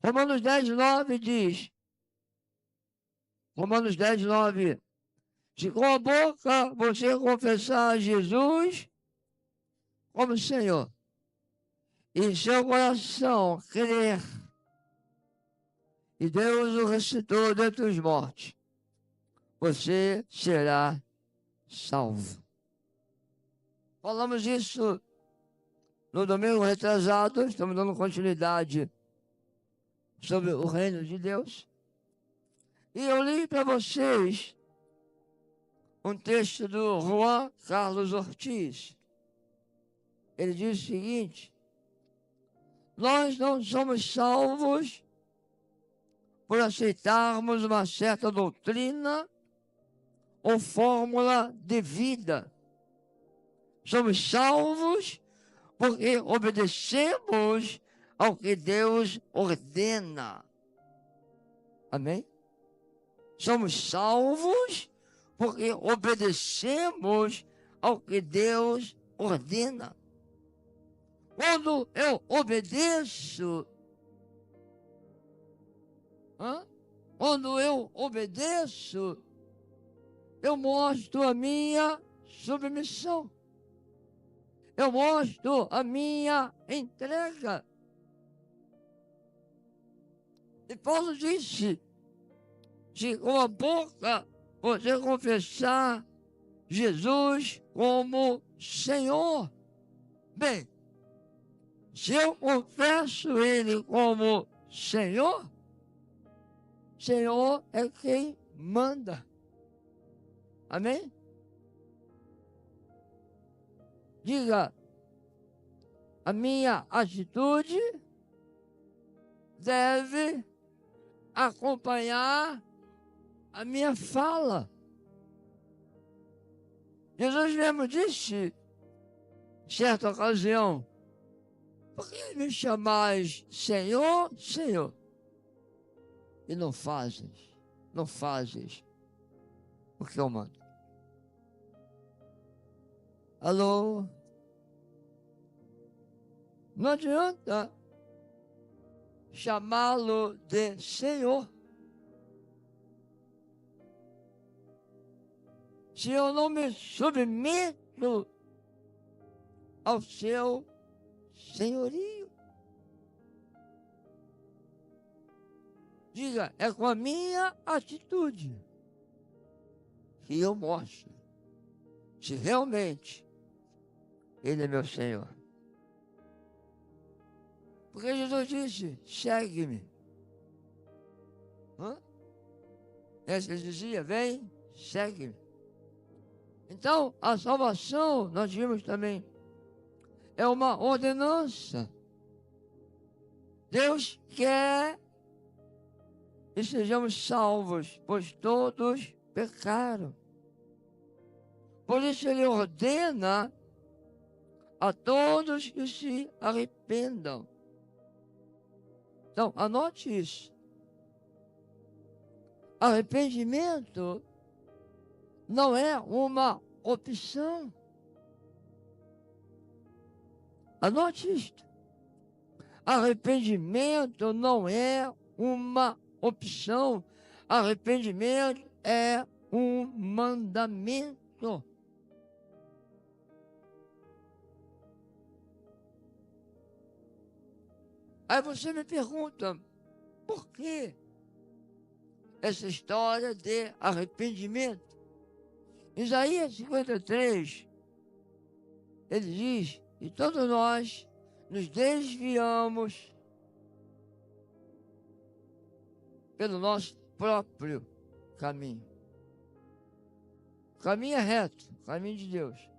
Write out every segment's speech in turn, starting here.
Romanos 10:9 diz, Romanos 10:9, se com a boca você confessar Jesus como Senhor, e em seu coração crer, e Deus o ressuscitou dentre os mortos, você será salvo. Falamos isso no domingo retrasado, estamos dando continuidade sobre o reino de Deus. E eu li para vocês um texto do Juan Carlos Ortiz. Ele diz o seguinte: nós não somos salvos por aceitarmos uma certa doutrina ou fórmula de vida. Somos salvos porque obedecemos ao que Deus ordena. Amém? Somos salvos porque obedecemos ao que Deus ordena. Quando eu obedeço, quando eu obedeço, eu mostro a minha submissão. Eu mostro a minha entrega. E Paulo disse, se com a boca você confessar Jesus como Senhor, bem, se eu confesso Ele como Senhor, Senhor é quem manda. Amém? Diga, a minha atitude deve acompanhar a minha fala. Jesus mesmo disse, em certa ocasião, por que me chamais Senhor, Senhor? E não fazes o que eu mando. Alô? Não adianta chamá-lo de Senhor se eu não me submeto ao seu senhorio. Diga, é com a minha atitude que eu mostro se realmente Ele é meu Senhor. Porque Jesus disse, segue-me. Ele dizia, vem, segue-me. Então, a salvação, nós vimos também, é uma ordenança. Deus quer que sejamos salvos, pois todos pecaram. Por isso Ele ordena a todos que se arrependam. Então, anote isso. Arrependimento não é uma opção. Anote isto. Arrependimento não é uma opção. Arrependimento é um mandamento. Aí você me pergunta, por que essa história de arrependimento? Isaías 53, ele diz que todos nós nos desviamos pelo nosso próprio caminho. O caminho é reto, o caminho de Deus.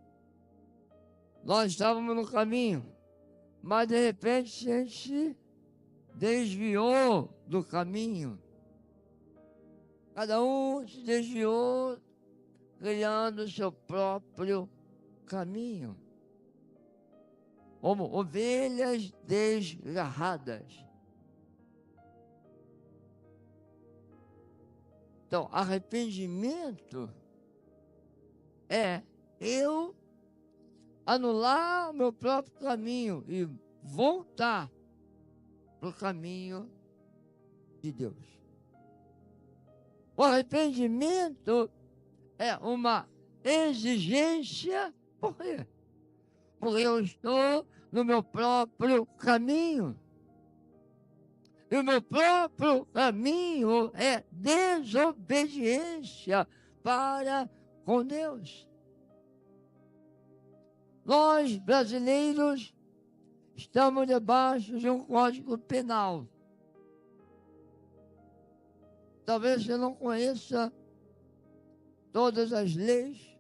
Nós estávamos no caminho, mas de repente a gente se desviou do caminho. Cada um se desviou, criando o seu próprio caminho, como ovelhas desgarradas. Então, arrependimento é eu anular o meu próprio caminho e voltar para o caminho de Deus. O arrependimento é uma exigência. Por quê? Porque eu estou no meu próprio caminho. E o meu próprio caminho é desobediência para com Deus. Nós, brasileiros, estamos debaixo de um código penal. Talvez você não conheça todas as leis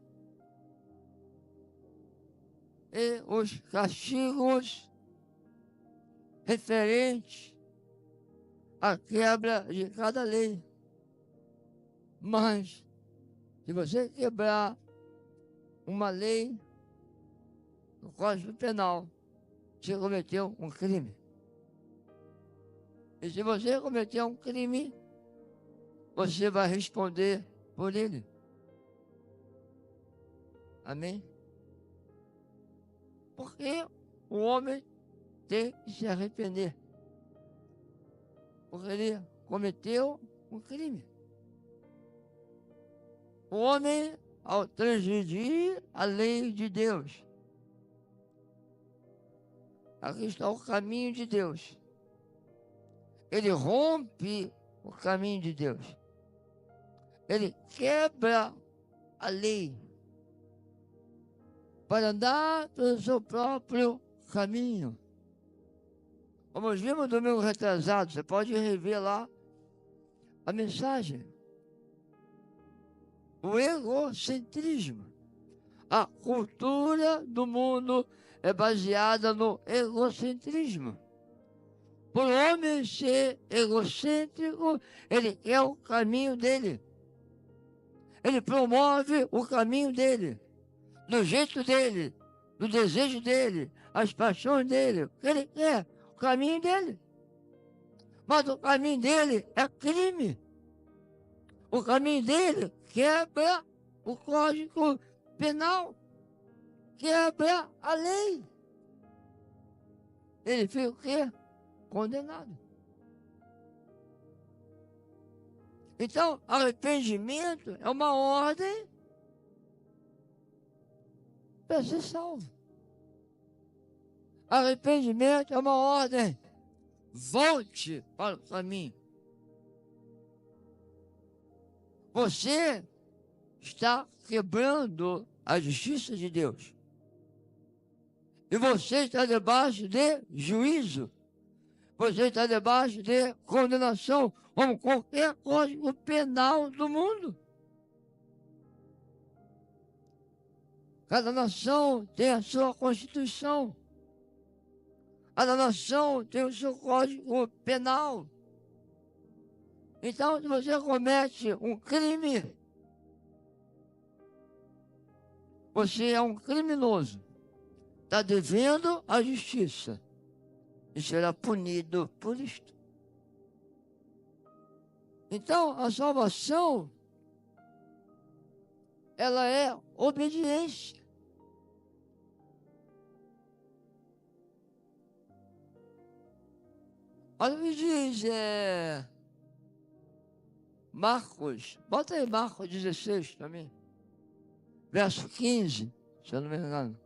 e os castigos referentes à quebra de cada lei. Mas, se você quebrar uma lei no Código Penal, você cometeu um crime. E se você cometeu um crime, você vai responder por ele. Amém? Porque o homem tem que se arrepender. Porque ele cometeu um crime. O homem, ao transgredir a lei de Deus, aqui está o caminho de Deus. Ele rompe o caminho de Deus. Ele quebra a lei para andar pelo seu próprio caminho. Como vimos no domingo retrasado, você pode rever lá a mensagem. O egocentrismo. A cultura do mundo é baseada no egocentrismo. Por o homem ser egocêntrico, ele quer o caminho dele. Ele promove o caminho dele, do jeito dele, do desejo dele, as paixões dele. O que ele quer, o caminho dele. Mas o caminho dele é crime. O caminho dele quebra o Código Penal, quebra a lei. Ele fica o quê? Condenado. Então, arrependimento é uma ordem para ser salvo. Arrependimento é uma ordem. Volte para o caminho. Você está quebrando a justiça de Deus. E você está debaixo de juízo. Você está debaixo de condenação, como qualquer código penal do mundo. Cada nação tem a sua Constituição. Cada nação tem o seu Código Penal. Então, se você comete um crime, você é um criminoso. Está devendo a justiça e será punido por isto. Então, a salvação, ela é obediência. Olha o que diz Marcos, bota aí Marcos 16 para mim, verso 15, se eu não me engano.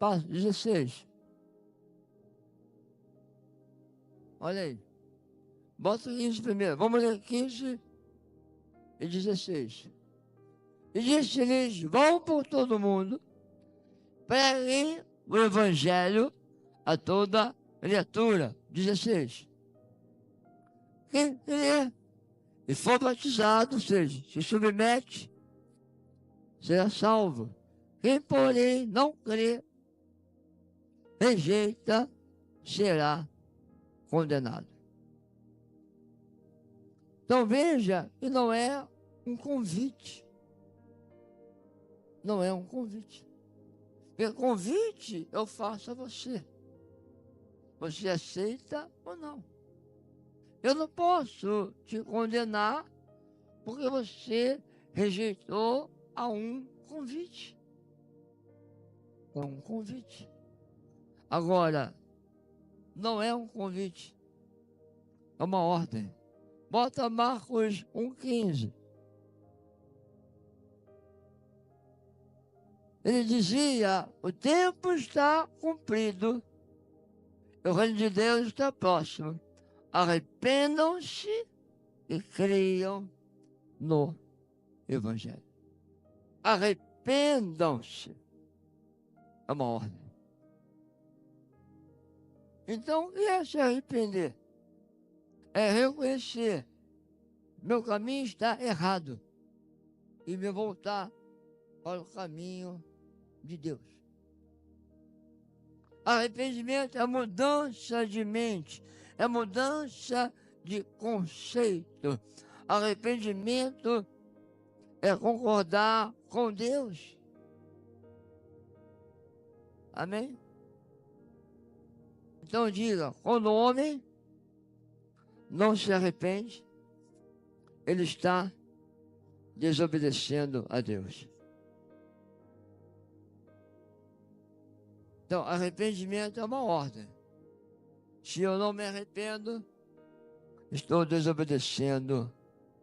Passo 16. Olha aí. Bota 15 primeiro. Vamos ler 15 e 16. E disse-lhes: vão por todo mundo, preguem o evangelho a toda criatura. 16. Quem crer e for batizado, ou seja, se submete, será salvo. Quem, porém, não crê, rejeita, será condenado. Então veja que não é um convite. Não é um convite. Porque convite eu faço a você. Você aceita ou não? Eu não posso te condenar porque você rejeitou a um convite. É um convite. Agora, não é um convite, é uma ordem. Bota Marcos 1,15. Ele dizia: o tempo está cumprido, o reino de Deus está próximo. Arrependam-se e creiam no Evangelho. Arrependam-se. É uma ordem. Então, o que é se arrepender? É reconhecer: meu caminho está errado e me voltar para o caminho de Deus. Arrependimento é mudança de mente, é mudança de conceito. Arrependimento é concordar com Deus. Amém? Então diga: quando o homem não se arrepende, ele está desobedecendo a Deus. Então, arrependimento é uma ordem. Se eu não me arrependo, estou desobedecendo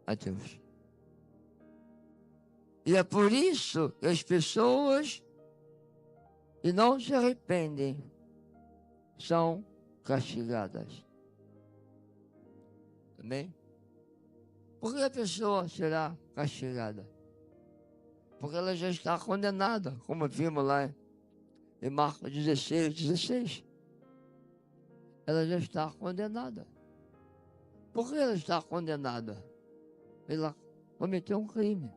a Deus. E é por isso que as pessoas que não se arrependem são castigadas. Amém? Por que a pessoa será castigada? Porque ela já está condenada, como vimos lá em Marcos 16. Ela já está condenada. Por que ela está condenada? Ela cometeu um crime.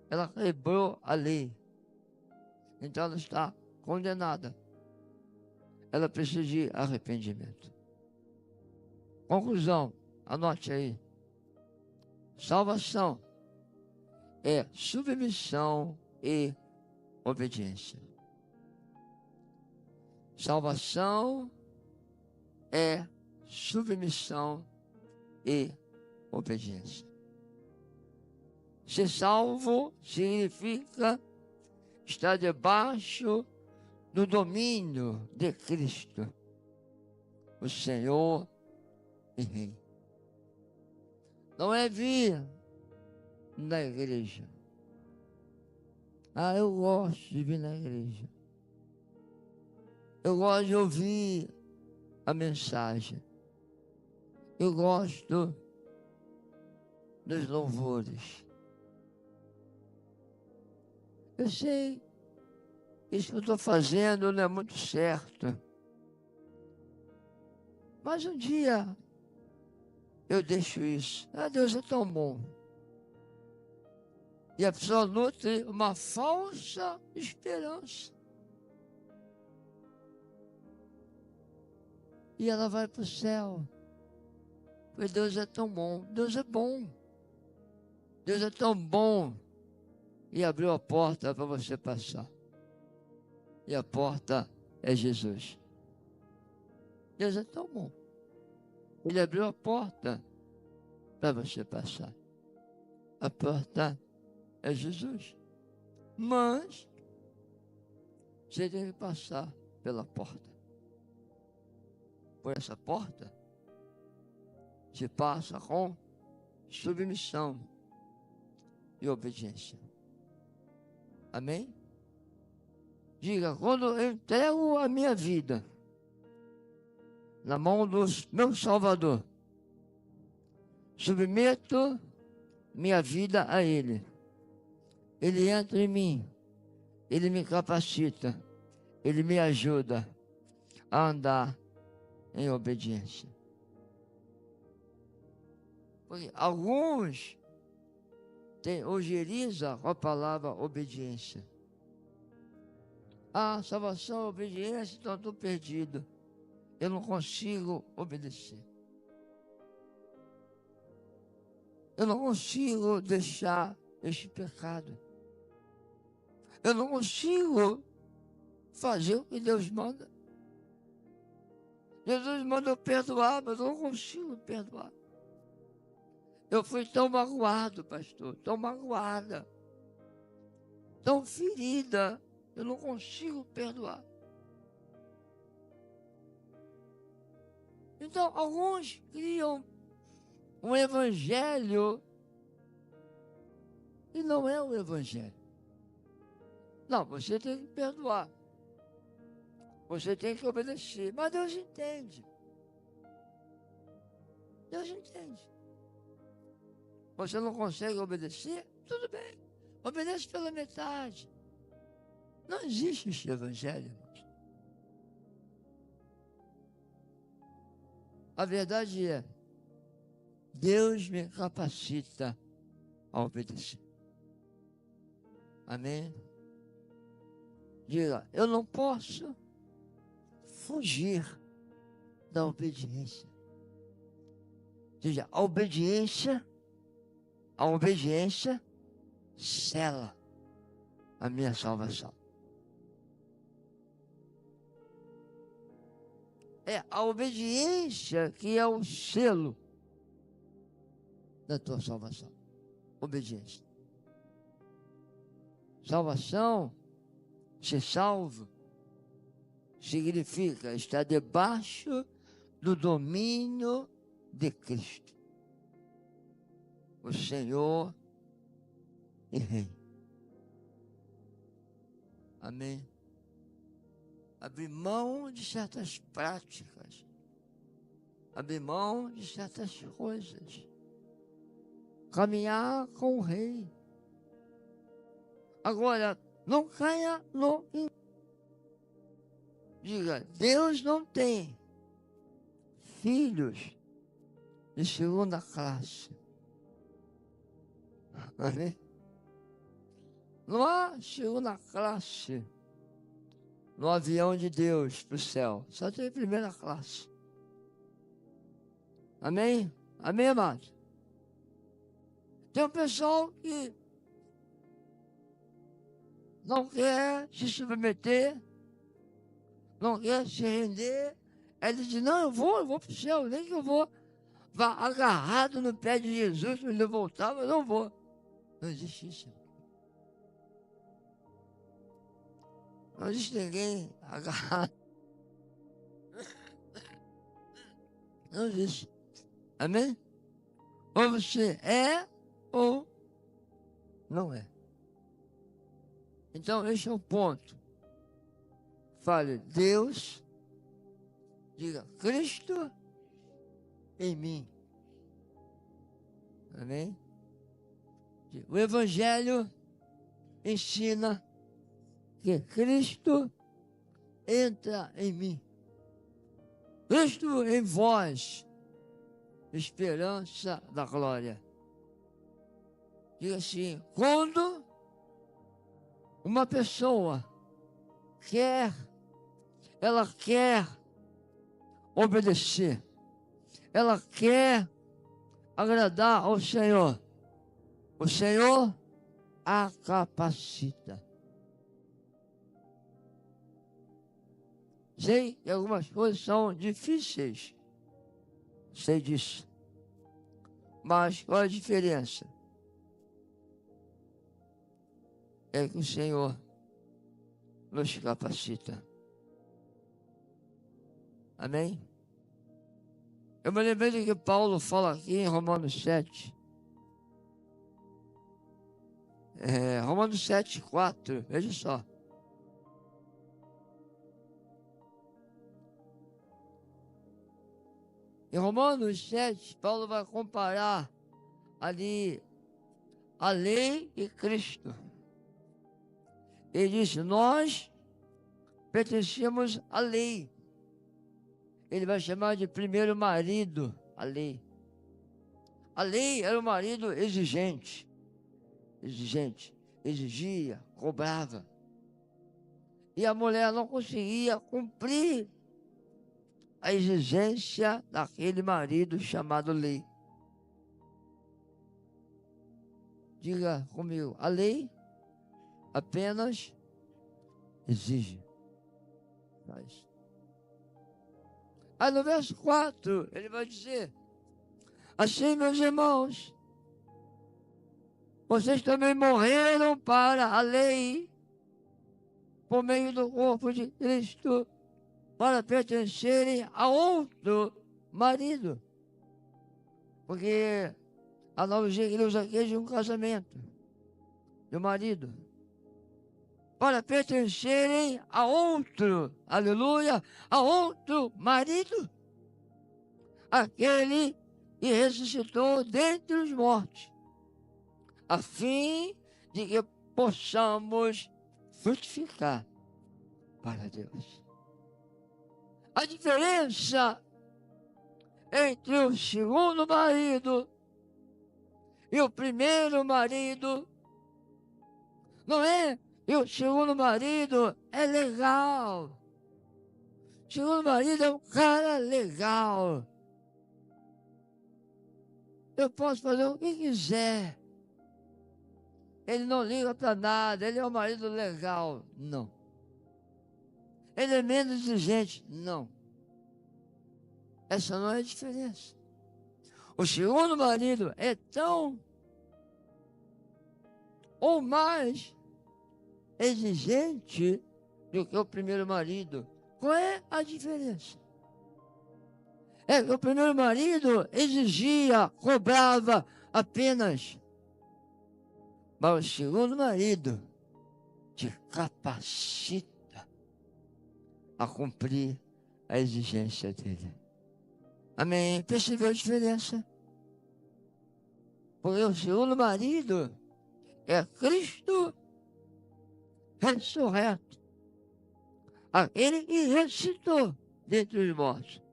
Ela quebrou a lei. Então ela está condenada. Ela precisa de arrependimento. Conclusão, anote aí. Salvação é submissão e obediência. Salvação é submissão e obediência. Ser salvo significa estar debaixo do domínio de Cristo, o Senhor e Rei. Não é vir na igreja. Ah, eu gosto de vir na igreja. Eu gosto de ouvir a mensagem. Eu gosto dos louvores. Eu sei que isso que eu estou fazendo não é muito certo. Mas um dia eu deixo isso. Ah, Deus é tão bom. E a pessoa nutre uma falsa esperança. E ela vai para o céu. Porque Deus é tão bom. Deus é bom. Deus é tão bom. E abriu a porta para você passar. E a porta é Jesus. Deus é tão bom. Ele abriu a porta para você passar. A porta é Jesus. Mas você tem que passar pela porta. Por essa porta se passa com submissão e obediência. Amém? Diga: quando eu entrego a minha vida na mão do meu Salvador, submeto minha vida a Ele. Ele entra em mim, Ele me capacita, Ele me ajuda a andar em obediência. Porque alguns ojeriza com a palavra obediência. Ah, salvação, obediência, então estou perdido. Eu não consigo obedecer. Eu não consigo deixar este pecado. Eu não consigo fazer o que Deus manda. Jesus manda eu perdoar, mas eu não consigo perdoar. Eu fui tão magoado, pastor, tão magoada, tão ferida, eu não consigo perdoar. Então, alguns criam um evangelho e não é o evangelho. Não, você tem que perdoar. Você tem que obedecer. Mas Deus entende. Deus entende. Você não consegue obedecer? Tudo bem. Obedece pela metade. Não existe esse evangelho, irmãos. A verdade é, Deus me capacita a obedecer. Amém? Diga, eu não posso fugir da obediência. Ou seja, a obediência sela a minha salvação. É a obediência que é o selo da tua salvação. Obediência. Salvação, ser salvo, significa estar debaixo do domínio de Cristo, o Senhor e Rei. Amém? Abrir mão de certas práticas, abrir mão de certas coisas, caminhar com o Rei. Agora, não caia no... Diga, Deus não tem filhos de segunda classe. Amém? Não há segunda classe no avião de Deus para o céu. Só tem primeira classe. Amém? Amém, amado? Tem um pessoal que não quer se submeter, não quer se render. Ele diz, não, eu vou para o céu, nem que eu vou agarrado no pé de Jesus, quando ele voltar, mas não vou. Não existe isso. Não existe ninguém agarrado. Não existe. Amém? Ou você é ou não é. Então, esse é o ponto. Fale, Deus, diga, Cristo em mim. Amém? O Evangelho ensina que Cristo entra em mim. Cristo em vós, esperança da glória. Diga assim, quando uma pessoa ela quer obedecer, ela quer agradar ao Senhor, o Senhor a capacita. Sei que algumas coisas são difíceis, sei disso, mas qual a diferença? É que o Senhor nos capacita. Amém? Eu me lembrei do que Paulo fala aqui em Romanos 7. Romanos 7, 4. Veja só. Em Romanos 7, Paulo vai comparar ali a lei e Cristo. Ele diz, nós pertencemos à lei. Ele vai chamar de primeiro marido a lei. A lei era um marido exigente, exigia, cobrava. E a mulher não conseguia cumprir a exigência daquele marido chamado lei. Diga comigo, a lei apenas exige. Faz. Aí no verso 4, ele vai dizer, assim, meus irmãos, vocês também morreram para a lei, por meio do corpo de Cristo, para pertencerem a outro marido. Porque a analogia que ele usa aqui é de um casamento, do marido. Para pertencerem a outro, aleluia, a outro marido, aquele que ressuscitou dentre os mortos, a fim de que possamos frutificar para Deus. A diferença entre o segundo marido e o primeiro marido não é que o segundo marido é legal. O segundo marido é um cara legal. Eu posso fazer o que quiser. Ele não liga para nada, ele é um marido legal. Não. Ele é menos exigente. Não. Essa não é a diferença. O segundo marido é tão ou mais exigente do que o primeiro marido. Qual é a diferença? É que o primeiro marido exigia, cobrava apenas. Mas o segundo marido te capacita a cumprir a exigência dele. Amém? Percebeu a diferença? Porque o segundo marido é Cristo ressurreto. Aquele que ressuscitou dentre os mortos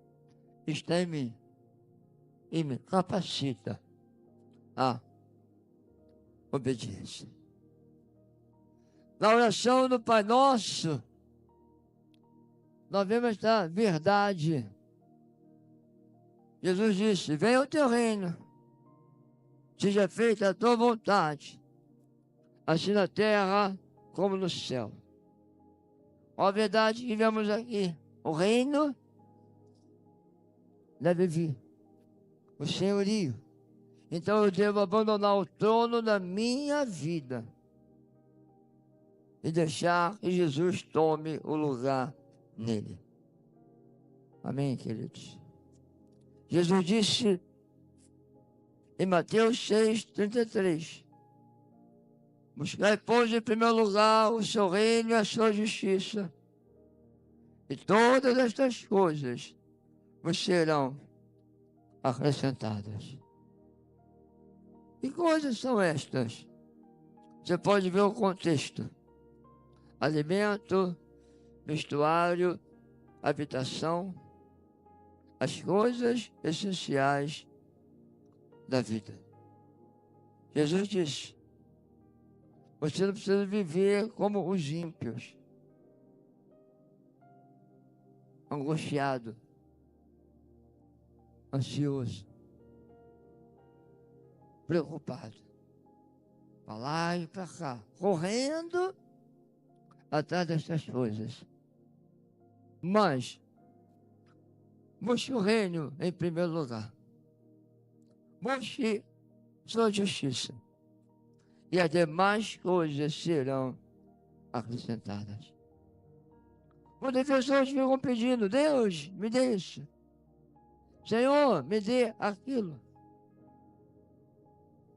está em mim e me capacita a obediência. Na oração do Pai Nosso, nós vemos esta verdade. Jesus disse: venha o teu reino, seja feita a tua vontade, assim na terra como no céu. Ó, a verdade que vemos aqui, o reino deve vir, o senhorio. Então eu devo abandonar o trono da minha vida e deixar que Jesus tome o lugar nele. Amém, queridos? Jesus disse em Mateus 6:33: buscai, pois, em primeiro lugar o seu reino e a sua justiça, e todas estas coisas vos serão acrescentadas. Que coisas são estas? Você pode ver o contexto: alimento, vestuário, habitação, as coisas essenciais da vida. Jesus disse: você não precisa viver como os ímpios, angustiado, ansioso, preocupado, para lá e para cá, correndo atrás dessas coisas. Mas busque o reino em primeiro lugar. Busque sua justiça, e as demais coisas serão acrescentadas. Muitas pessoas ficam pedindo: Deus, me dê isso. Senhor, me dê aquilo.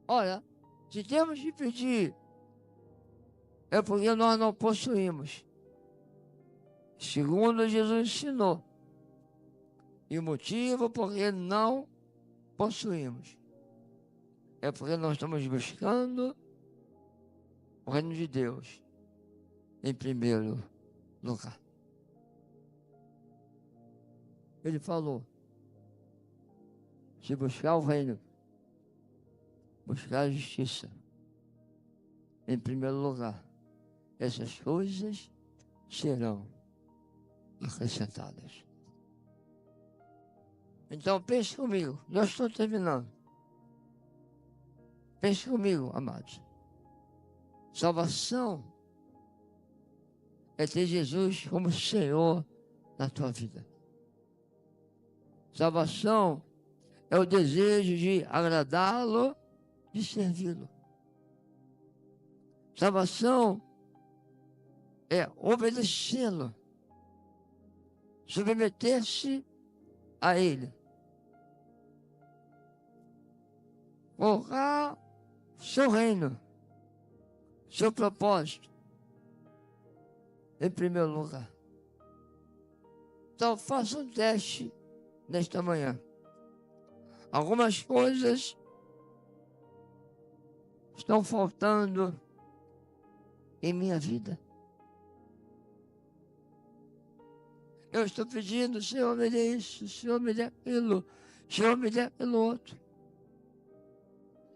Olha, se temos que pedir, é porque nós não possuímos, segundo Jesus ensinou. E o motivo porque não possuímos é porque nós estamos buscando o reino de Deus em primeiro lugar. Ele falou: se buscar o reino, buscar a justiça em primeiro lugar, essas coisas serão acrescentadas. Então pense comigo, já estou terminando. Pense comigo, amados. Salvação é ter Jesus como Senhor na tua vida. Salvação é o desejo de agradá-lo, de servi-lo. Salvação é obedecê-lo, submeter-se a Ele colocar seu reino, seu propósito em primeiro lugar. Então faça um teste nesta manhã. Algumas coisas estão faltando em minha vida. Eu estou pedindo, Senhor, me dê isso, Senhor, me dê aquilo, Senhor, me dê aquilo outro.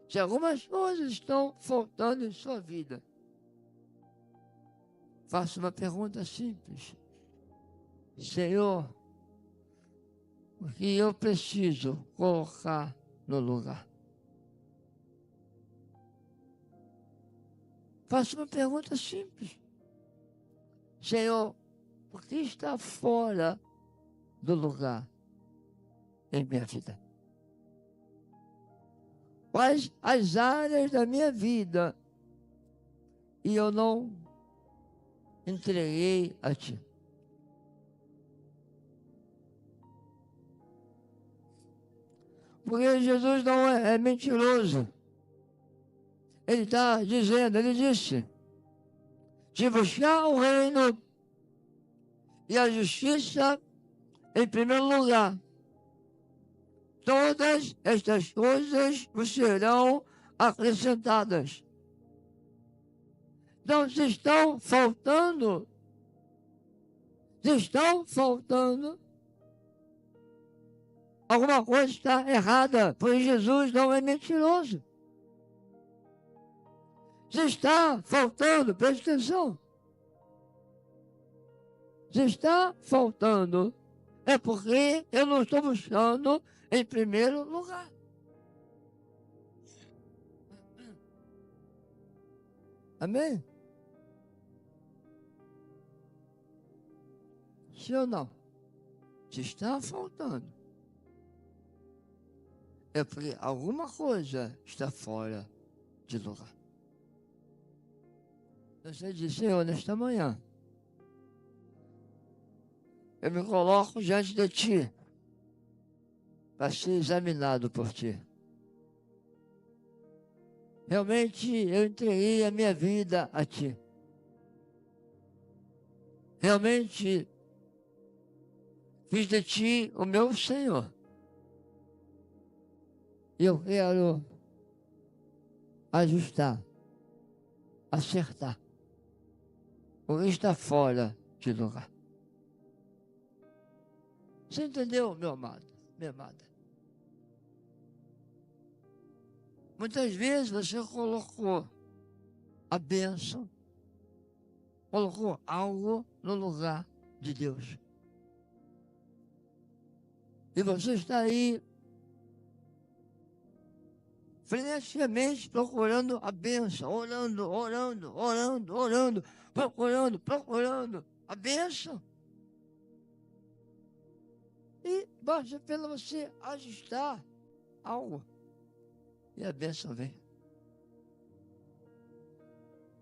Se algumas coisas estão faltando em sua vida, faça uma pergunta simples. Senhor, o que eu preciso colocar no lugar? Faça uma pergunta simples. Senhor, o que está fora do lugar em minha vida? Quais as áreas da minha vida e eu não entreguei a Ti? Porque Jesus não é mentiroso. Ele está dizendo, ele disse, se buscar o reino e a justiça em primeiro lugar, todas estas coisas vos serão acrescentadas. Então, se estão faltando, alguma coisa está errada, pois Jesus não é mentiroso. Se está faltando, preste atenção. Se está faltando, é porque eu não estou buscando em primeiro lugar. Amém? Sim ou não? Se está faltando, é porque alguma coisa está fora de lugar. Você diz, Senhor, nesta manhã, eu me coloco diante de Ti para ser examinado por Ti. Realmente eu entreguei a minha vida a Ti. Realmente fiz de Ti o meu Senhor. E eu quero ajustar, acertar o que está fora de lugar. Você entendeu, meu amado, minha amada? Muitas vezes você colocou a bênção, colocou algo no lugar de Deus. E você está aí freneticamente procurando a bênção, orando, procurando a bênção. E basta pelo você ajustar algo. E a bênção vem.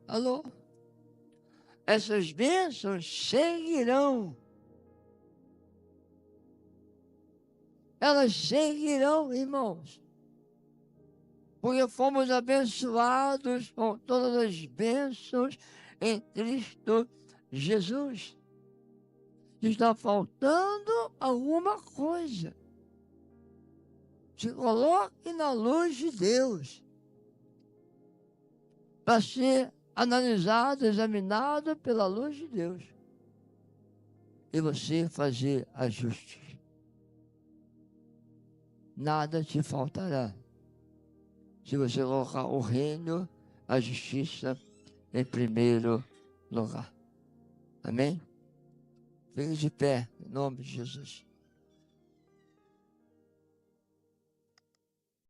Alô? Essas bênçãos seguirão. Elas seguirão, irmãos. Porque fomos abençoados com todas as bênçãos em Cristo Jesus. Está faltando alguma coisa. Se coloque na luz de Deus para ser analisado, examinado pela luz de Deus e você fazer ajustes. Nada te faltará se você colocar o reino, a justiça em primeiro lugar. Amém? Fique de pé, em nome de Jesus.